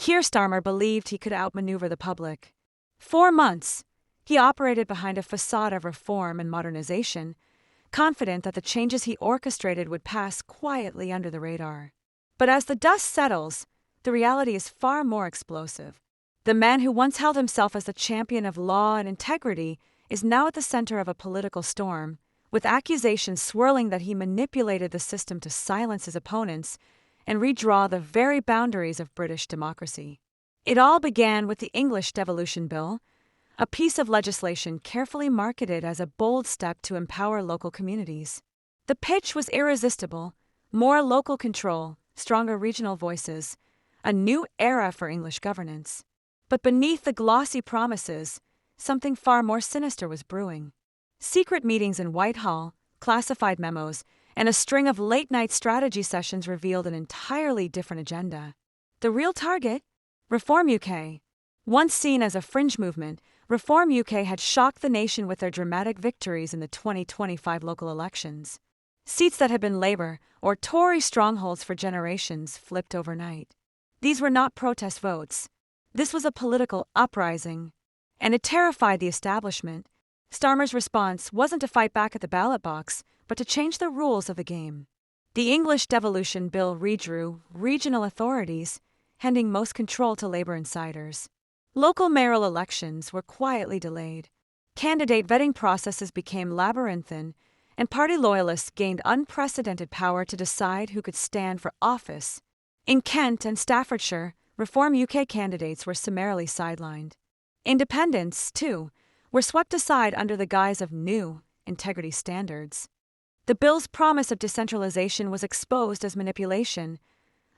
Keir Starmer believed he could outmaneuver the public. 4 months, he operated behind a façade of reform and modernization, confident that the changes he orchestrated would pass quietly under the radar. But as the dust settles, the reality is far more explosive. The man who once held himself as the champion of law and integrity is now at the center of a political storm, with accusations swirling that he manipulated the system to silence his opponents and redraw the very boundaries of British democracy. It all began with the English Devolution Bill, a piece of legislation carefully marketed as a bold step to empower local communities. The pitch was irresistible: more local control, stronger regional voices, a new era for English governance. But beneath the glossy promises, something far more sinister was brewing. Secret meetings in Whitehall, classified memos, and a string of late-night strategy sessions revealed an entirely different agenda. The real target? Reform UK. Once seen as a fringe movement, Reform UK had shocked the nation with their dramatic victories in the 2025 local elections. Seats that had been Labour or Tory strongholds for generations flipped overnight. These were not protest votes. This was a political uprising, and it terrified the establishment. Starmer's response wasn't to fight back at the ballot box, but to change the rules of the game. The English Devolution Bill redrew regional authorities, handing most control to Labour insiders. Local mayoral elections were quietly delayed. Candidate vetting processes became labyrinthine, and party loyalists gained unprecedented power to decide who could stand for office. In Kent and Staffordshire, Reform UK candidates were summarily sidelined. Independents, too, were swept aside under the guise of new integrity standards. The bill's promise of decentralization was exposed as manipulation,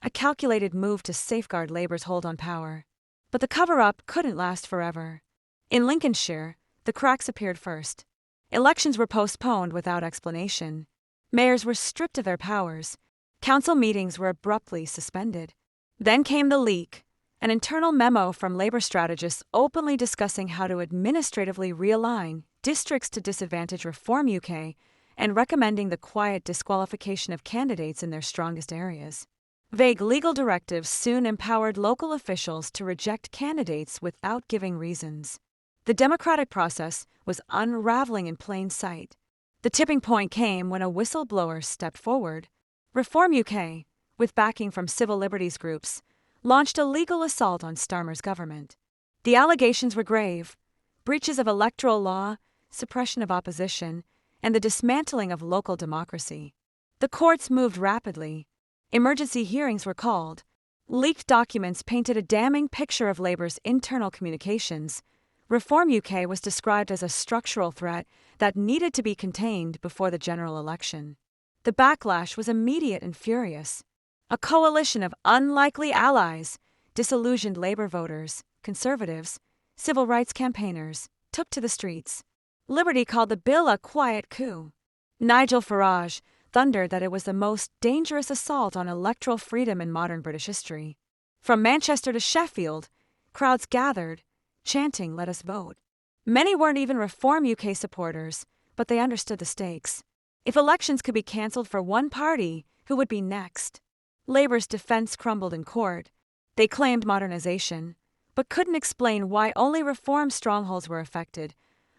a calculated move to safeguard Labour's hold on power. But the cover-up couldn't last forever. In Lincolnshire, the cracks appeared first. Elections were postponed without explanation. Mayors were stripped of their powers. Council meetings were abruptly suspended. Then came the leak, an internal memo from Labour strategists openly discussing how to administratively realign districts to disadvantage Reform UK and recommending the quiet disqualification of candidates in their strongest areas. Vague legal directives soon empowered local officials to reject candidates without giving reasons. The democratic process was unraveling in plain sight. The tipping point came when a whistleblower stepped forward. Reform UK, with backing from civil liberties groups, launched a legal assault on Starmer's government. The allegations were grave: breaches of electoral law, suppression of opposition, and the dismantling of local democracy. The courts moved rapidly. Emergency hearings were called. Leaked documents painted a damning picture of Labour's internal communications. Reform UK was described as a structural threat that needed to be contained before the general election. The backlash was immediate and furious. A coalition of unlikely allies, disillusioned Labour voters, conservatives, civil rights campaigners, took to the streets. Liberty called the bill a quiet coup. Nigel Farage thundered that it was the most dangerous assault on electoral freedom in modern British history. From Manchester to Sheffield, crowds gathered, chanting, "Let us vote." Many weren't even Reform UK supporters, but they understood the stakes. If elections could be cancelled for one party, who would be next? Labour's defence crumbled in court. They claimed modernisation, but couldn't explain why only reform strongholds were affected,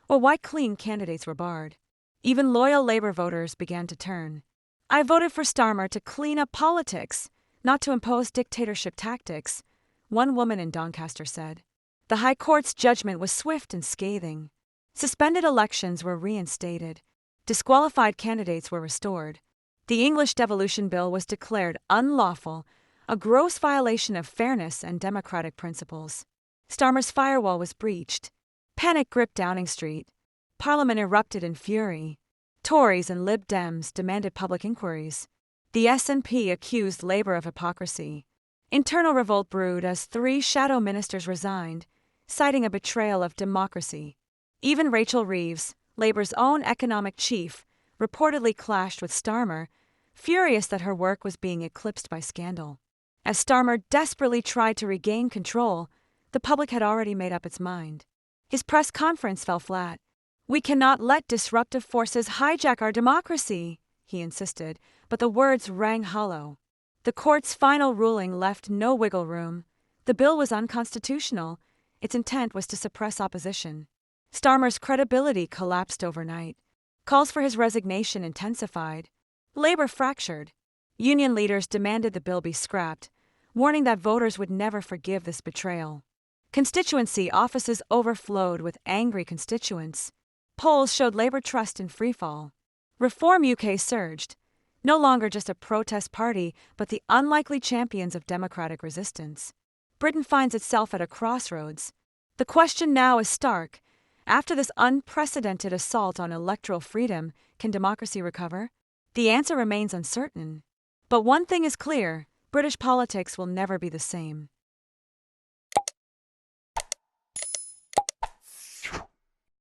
or why clean candidates were barred. Even loyal Labour voters began to turn. "I voted for Starmer to clean up politics, not to impose dictatorship tactics," one woman in Doncaster said. The High Court's judgment was swift and scathing. Suspended elections were reinstated. Disqualified candidates were restored. The English Devolution Bill was declared unlawful, a gross violation of fairness and democratic principles. Starmer's firewall was breached. Panic gripped Downing Street. Parliament erupted in fury. Tories and Lib Dems demanded public inquiries. The SNP accused Labour of hypocrisy. Internal revolt brewed as 3 shadow ministers resigned, citing a betrayal of democracy. Even Rachel Reeves, Labour's own economic chief, reportedly clashed with Starmer, furious that her work was being eclipsed by scandal. As Starmer desperately tried to regain control, the public had already made up its mind. His press conference fell flat. "We cannot let disruptive forces hijack our democracy," he insisted, but the words rang hollow. The court's final ruling left no wiggle room. The bill was unconstitutional. Its intent was to suppress opposition. Starmer's credibility collapsed overnight. Calls for his resignation intensified. Labor fractured. Union leaders demanded the bill be scrapped, warning that voters would never forgive this betrayal. Constituency offices overflowed with angry constituents. Polls showed Labour trust in freefall. Reform UK surged, no longer just a protest party, but the unlikely champions of democratic resistance. Britain finds itself at a crossroads. The question now is stark. After this unprecedented assault on electoral freedom, can democracy recover? The answer remains uncertain. But one thing is clear: British politics will never be the same.